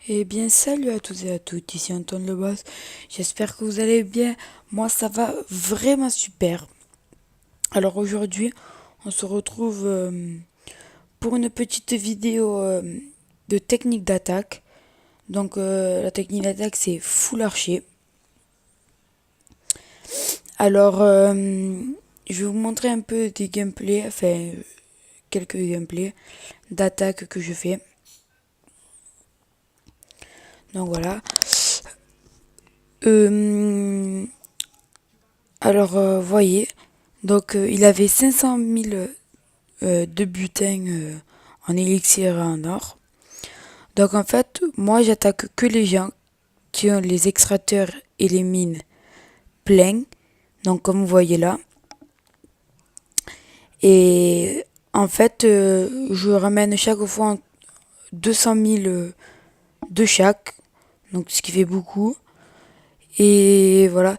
Eh bien, salut à tous et à toutes, ici Antoine Le Boss. J'espère que vous allez bien. Moi, ça va vraiment super. Alors aujourd'hui, on se retrouve pour une petite vidéo de technique d'attaque. Donc, la technique d'attaque, c'est full archer. Alors, je vais vous montrer un peu des gameplays, enfin, quelques gameplays d'attaque que je fais. Donc voilà. Euh, voyez. Donc, il avait 500 000 de butin en élixir et en or. Donc en fait, moi j'attaque que les gens qui ont les extracteurs et les mines pleins. Donc comme vous voyez là. Et en fait, je ramène chaque fois 200 000 de chaque. Donc ce qui fait beaucoup. Et voilà.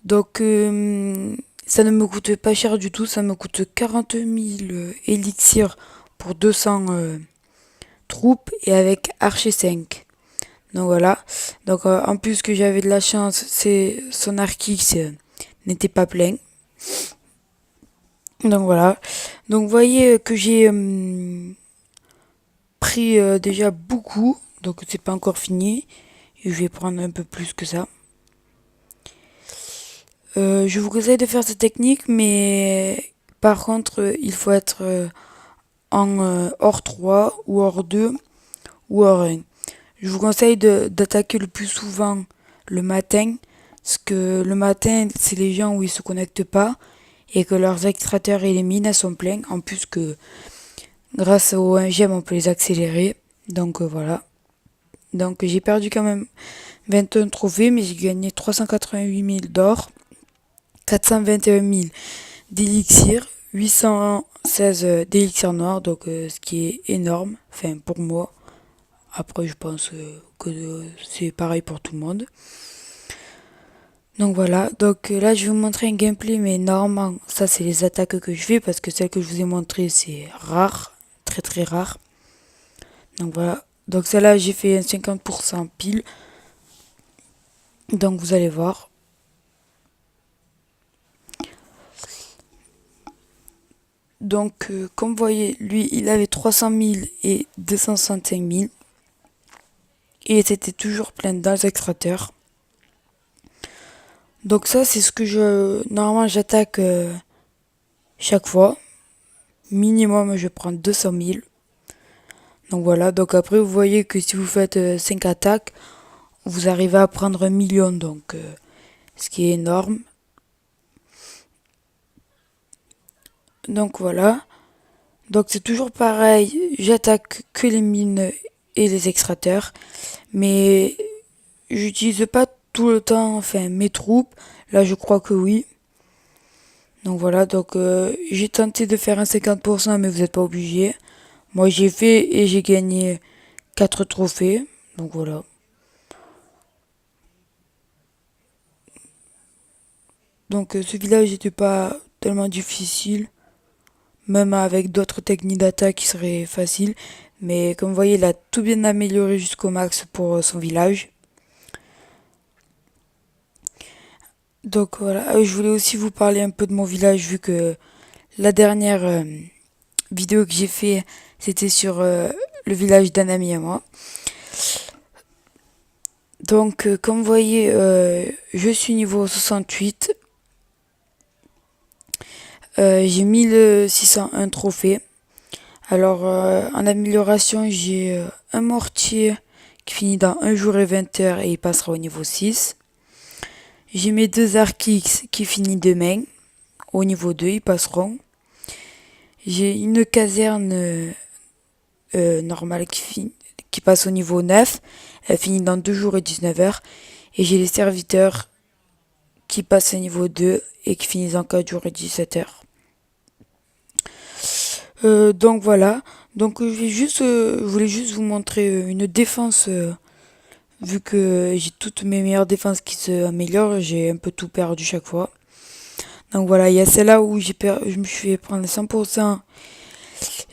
Donc ça ne me coûte pas cher du tout. Ça me coûte 40 000 élixirs pour 200 troupes et avec archer 5. Donc voilà. Donc en plus que j'avais de la chance, c'est son Archix n'était pas plein. Donc voilà. Donc vous voyez que j'ai pris déjà beaucoup. Donc c'est pas encore fini. Et je vais prendre un peu plus que ça. Je vous conseille de faire cette technique, mais par contre, il faut être en hors 3 ou hors 2 ou hors 1. Je vous conseille d'attaquer le plus souvent le matin, parce que le matin, c'est les gens où ils se connectent pas et que leurs extracteurs et les mines sont pleins. En plus que grâce au 1 on peut les accélérer. Donc voilà. Donc j'ai perdu quand même 21 trophées, mais j'ai gagné 388 000 d'or, 421 000 d'élixir, 816 d'élixir noir, donc ce qui est énorme, enfin pour moi. Après, je pense que c'est pareil pour tout le monde. Donc voilà, donc là je vais vous montrer un gameplay, mais normalement ça c'est les attaques que je fais parce que celle que je vous ai montrée c'est rare, très très rare. Donc voilà, donc celle-là j'ai fait un 50% pile, donc vous allez voir. Donc comme vous voyez, lui il avait 300 000 et 265 000 et c'était toujours plein dans les extracteurs. Donc ça c'est ce que normalement j'attaque chaque fois. Minimum je prends 200 000. Donc voilà, donc après vous voyez que si vous faites 5 attaques, vous arrivez à prendre 1 million, donc ce qui est énorme. Donc voilà, donc c'est toujours pareil, j'attaque que les mines et les extracteurs, mais j'utilise pas tout le temps, enfin mes troupes, là je crois que oui. Donc voilà, donc j'ai tenté de faire un 50%, mais vous n'êtes pas obligé. Moi j'ai fait et j'ai gagné 4 trophées, donc voilà. Donc ce village n'était pas tellement difficile, même avec d'autres techniques d'attaque qui seraient faciles. Mais comme vous voyez, il a tout bien amélioré jusqu'au max pour son village. Donc voilà, je voulais aussi vous parler un peu de mon village vu que la dernière vidéo que j'ai fait, c'était sur le village d'un ami à moi. Donc comme vous voyez, je suis niveau 68. J'ai 1601 trophées. Alors, en amélioration, j'ai un mortier qui finit dans 1 jour et 20 heures et il passera au niveau 6. J'ai mes 2 Archix qui finit demain. Au niveau 2, ils passeront. J'ai une caserne normale qui passe au niveau 9. Elle finit dans 2 jours et 19 heures. Et j'ai les serviteurs qui passent au niveau 2 et qui finissent en 4 jours et 17 heures. Donc voilà. Donc je voulais juste vous montrer une défense. Vu que j'ai toutes mes meilleures défenses qui se améliorent, j'ai un peu tout perdu chaque fois. Donc voilà, il y a celle-là où je me suis fait prendre 100%.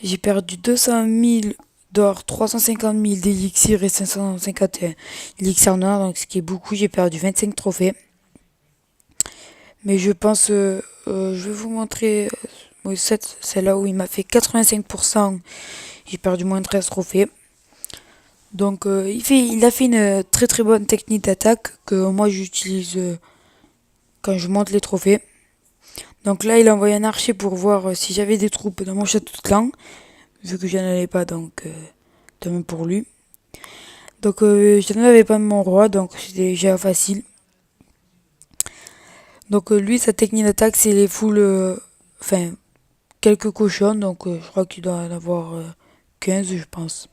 J'ai perdu 200 000 d'or, 350 000 d'élixir et 551 élixir noir, donc ce qui est beaucoup. J'ai perdu 25 trophées. Mais je pense, je vais vous montrer oui, c'est là où il m'a fait 85%. J'ai perdu moins de 13 trophées. Donc il a fait une très très bonne technique d'attaque que moi j'utilise quand je monte les trophées. Donc là il a envoyé un archer pour voir si j'avais des troupes dans mon château de clan. Vu que je n'en avais pas, donc de même pour lui. Donc je n'en avais pas de mon roi, donc c'était déjà facile. Donc lui sa technique d'attaque c'est les foules, enfin quelques cochons, donc je crois qu'il doit en avoir 15 je pense.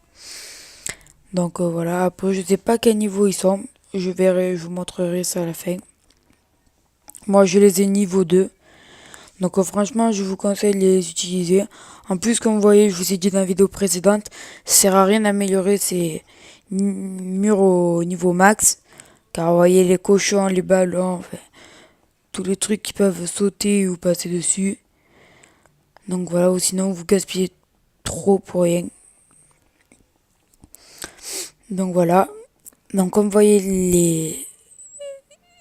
Donc voilà, après je sais pas quel niveau ils sont, je verrai, je vous montrerai ça à la fin. Moi je les ai niveau 2, donc franchement je vous conseille de les utiliser. En plus comme vous voyez, je vous ai dit dans la vidéo précédente, ça sert à rien d'améliorer ces murs au niveau max, car vous voyez les cochons, les ballons, enfin, tous les trucs qui peuvent sauter ou passer dessus. Donc voilà, ou sinon vous gaspillez trop pour rien. Donc voilà. Donc comme vous voyez,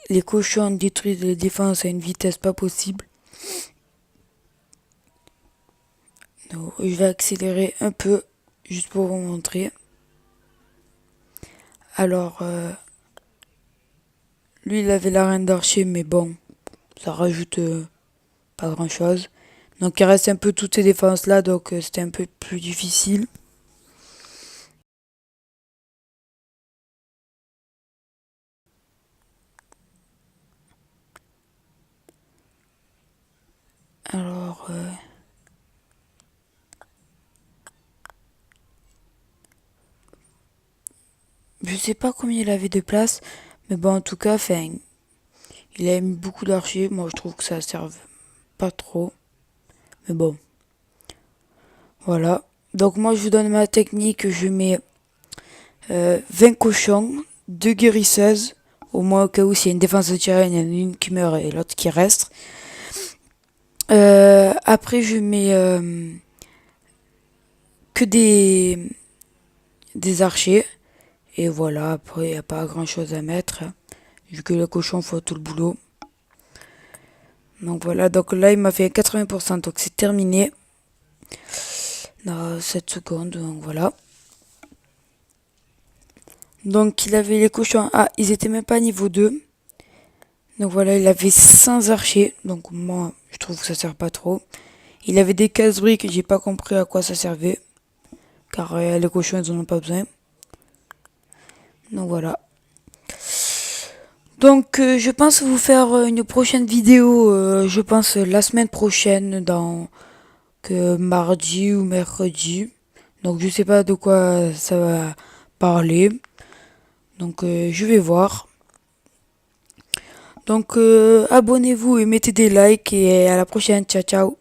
les cochons détruisent les défenses à une vitesse pas possible. Donc, je vais accélérer un peu juste pour vous montrer. Alors, lui il avait la reine d'archer, mais bon, ça rajoute pas grand chose. Donc il reste un peu toutes ces défenses là, donc c'était un peu plus difficile. Alors, je sais pas combien il avait de place, mais bon, en tout cas, enfin, il a mis beaucoup d'archers. Moi, je trouve que ça sert pas trop. Mais bon, voilà. Donc, moi, je vous donne ma technique. Je mets 20 cochons, 2 guérisseuses. Au moins, au cas où, s'il y a une défense de terrain, il y en a une qui meurt et l'autre qui reste. Après, je mets que des archers. Et voilà, après, il n'y a pas grand chose à mettre, hein, vu que le cochon fait tout le boulot. Donc voilà, donc là, il m'a fait 80%, donc c'est terminé. Dans 7 secondes, donc voilà. Donc il avait les cochons. Ah, ils étaient même pas niveau 2. Donc voilà, il avait 5 archers. Donc moi, je trouve que ça sert pas trop. Il avait des casse-briques, j'ai pas compris à quoi ça servait. Car les cochons, ils en ont pas besoin. Donc voilà. Donc je pense vous faire une prochaine vidéo, je pense la semaine prochaine, dans que mardi ou mercredi. Donc je sais pas de quoi ça va parler. Donc je vais voir. Donc abonnez-vous et mettez des likes et à la prochaine. Ciao ciao.